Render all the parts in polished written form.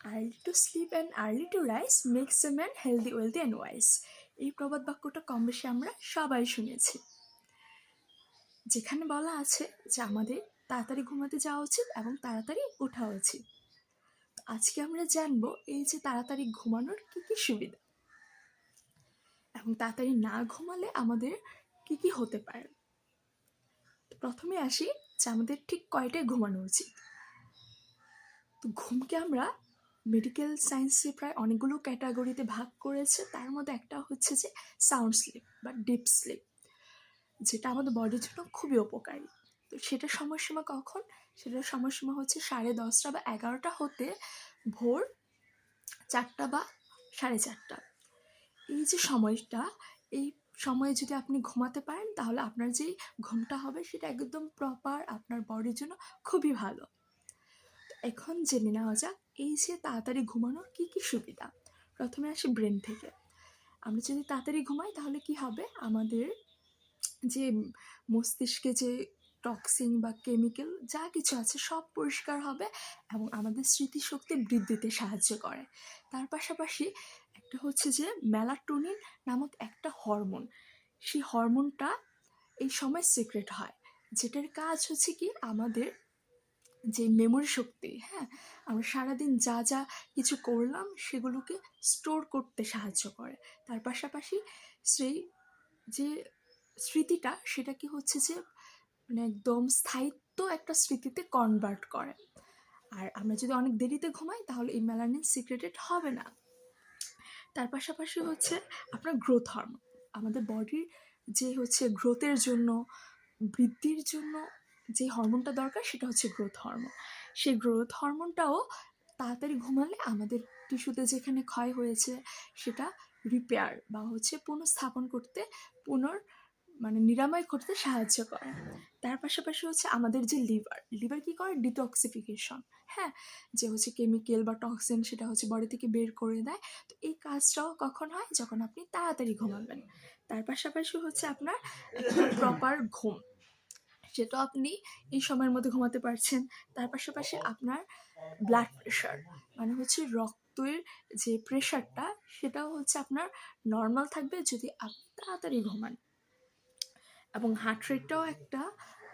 Early to sleep and early to rise makes a man healthy wealthy and wise. এই প্রবাদ বাক্যটা কম বেশি আমরা সবাই শুনেছি, যেখানে বলা আছে যে আমাদের তাড়াতাড়ি ঘুমাতে যাওয়া উচিত এবং তাড়াতাড়ি ওঠা উচিত। আজকে আমরা জানবো এই যে তাড়াতাড়ি ঘুমানোর কী কী সুবিধা এবং তাড়াতাড়ি না ঘুমালে আমাদের কী কী হতে পারে। প্রথমে আসি যে আমাদের ঠিক কয়টায় ঘুমানো উচিত। তো ঘুমকে আমরা মেডিকেল সায়েন্সে প্রায় অনেকগুলো ক্যাটাগরিতে ভাগ করেছে। তার মধ্যে একটা হচ্ছে যে সাউন্ড স্লিপ বা ডিপ স্লিপ, যেটা আমাদের বডির জন্য খুবই উপকারী। তো সেটার সময়সীমা কখন? সেটার সময়সীমা হচ্ছে 10:30 বা 11টা হতে ভোর 4টা বা 4:30। এই যে সময়টা, এই সময়ে যদি আপনি ঘুমাতে পারেন তাহলে আপনার যেই ঘুমটা হবে সেটা একদম প্রপার, আপনার বডির জন্য খুবই ভালো। এখন জেনে নেওয়া যাক এই যে তাড়াতাড়ি ঘুমানোর কী কী সুবিধা। প্রথমে আসি ব্রেন থেকে। আমরা যদি তাড়াতাড়ি ঘুমাই তাহলে কি হবে, আমাদের যে মস্তিষ্কে যে টক্সিন বা কেমিক্যাল যা কিছু আছে সব পরিষ্কার হবে এবং আমাদের স্মৃতিশক্তি বৃদ্ধিতে সাহায্য করে। তার পাশাপাশি একটা হচ্ছে যে মেলাটোনিন নামক একটা হরমোন, সেই হরমোনটা এই সময় সিক্রেট হয়, যেটার কাজ হচ্ছে কি আমাদের যে মেমোরি শক্তি, আমরা সারাদিন যা যা কিছু করলাম সেগুলোকে স্টোর করতে সাহায্য করে। তার পাশাপাশি সেই যে স্মৃতিটা সেটা কি হচ্ছে যে মানে একদম স্থায়িত্ব একটা স্মৃতিতে কনভার্ট করে। আর আমরা যদি অনেক দেরিতে ঘুমাই তাহলে এই মেলানিন সিক্রেটেড হবে না। তার পাশাপাশি হচ্ছে আপনার গ্রোথ হরমোন, আমাদের বডির যে হচ্ছে গ্রোথের জন্য, বৃদ্ধির জন্য যে হরমোনটা দরকার সেটা হচ্ছে গ্রোথ হরমোন। সেই গ্রোথ হরমোনটাও তাড়াতাড়ি ঘুমালে আমাদের টিস্যুতে যেখানে ক্ষয় হয়েছে সেটা রিপেয়ার বা হচ্ছে পুনঃস্থাপন করতে, নিরাময় করতে সাহায্য করে। তার পাশাপাশি হচ্ছে আমাদের যে লিভার কি করে, ডিটক্সিফিকেশন, যে হচ্ছে কেমিক্যাল বা টক্সিন সেটা হচ্ছে বডি থেকে বের করে দেয়। তো এই কাজটাও কখন হয়, যখন আপনি তাড়াতাড়ি ঘুমাবেন। তার পাশাপাশি হচ্ছে আপনার প্রপার ঘুম, সেটা আপনি এই সময়ের মধ্যে ঘুমাতে পারছেন। তার পাশাপাশি আপনার ব্লাড প্রেশার, মানে হচ্ছে রক্তের যে প্রেশারটা সেটাও হচ্ছে আপনার নর্মাল থাকবে যদি আপনি তাড়াতাড়ি ঘুমান, এবং হার্ট রেটটাও একটা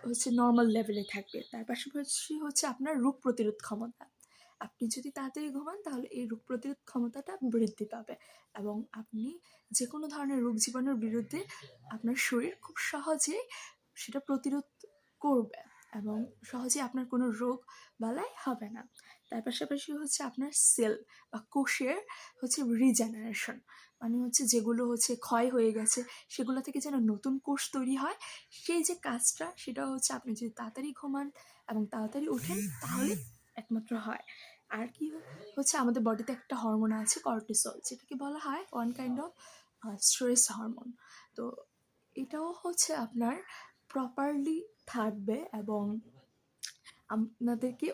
হচ্ছে নর্মাল লেভেলে থাকবে। তার পাশাপাশি হচ্ছে আপনার রোগ প্রতিরোধ ক্ষমতা, আপনি যদি তাড়াতাড়ি ঘুমান তাহলে এই রোগ প্রতিরোধ ক্ষমতাটা বৃদ্ধি পাবে এবং আপনি যে কোনো ধরনের রোগ জীবাণুর বিরুদ্ধে আপনার শরীর খুব সহজে সেটা প্রতিরোধ করবে এবং সহজে আপনার কোনো রোগ বালাই হবে না। তার পাশাপাশি হচ্ছে আপনার সেল বা কোষের হচ্ছে রিজেনারেশন, মানে হচ্ছে যেগুলো হচ্ছে ক্ষয় হয়ে গেছে সেগুলো থেকে যেন নতুন কোষ তৈরি হয়, সেই যে কাজটা সেটা হচ্ছে আপনি যদি তাড়াতাড়ি ঘুমান এবং তাড়াতাড়ি ওঠেন তাহলে একমাত্র হয়। আর কি হচ্ছে আমাদের বডিতে একটা হরমোন আছে কর্টিসল, যেটাকে বলা হয় one kind of stress hormone. তো এটাও হচ্ছে আপনার প্রপারলি থাকবে এবং আপনাদেরকে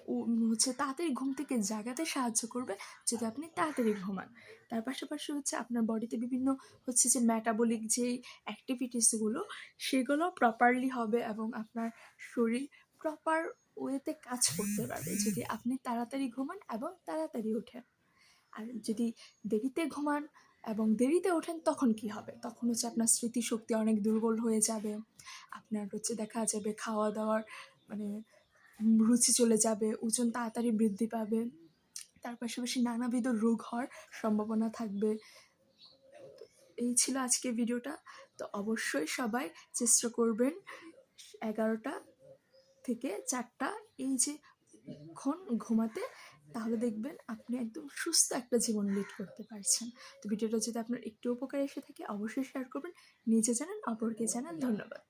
হচ্ছে তাড়াতাড়ি ঘুম থেকে জাগাতে সাহায্য করবে যদি আপনি তাড়াতাড়ি ঘুমান। তার পাশাপাশি হচ্ছে আপনার বডিতে বিভিন্ন হচ্ছে যে মেটাবলিক যেই অ্যাক্টিভিটিসগুলো সেগুলো প্রপারলি হবে এবং আপনার শরীর প্রপার ওয়েতে কাজ করতে পারবে যদি আপনি তাড়াতাড়ি ঘুমান এবং তাড়াতাড়ি ওঠেন। আর যদি দেরিতে ঘুমান এবং দেরিতে ওঠেন তখন কি হবে, তখন হচ্ছে আপনার স্মৃতিশক্তি অনেক দুর্বল হয়ে যাবে, আপনার হচ্ছে দেখা যাবে খাওয়া দাওয়ার রুচি চলে যাবে, ওজন তাড়াতাড়ি বৃদ্ধি পাবে, তার পাশাপাশি নানাবিধ রোগ হওয়ার সম্ভাবনা থাকবে। এই ছিল আজকের ভিডিওটা। তো অবশ্যই সবাই চেষ্টা করবেন 11টা থেকে 4টা এই যে ক্ষণ ঘুমাতে, তাহলে দেখবেন আপনি একদম সুস্থ একটা জীবন লিড করতে পারছেন। তো ভিডিওটা যদি আপনার একটু উপকার এসে থাকে অবশ্যই শেয়ার করবেন, নিজে জানেন অপরকে জানান। ধন্যবাদ।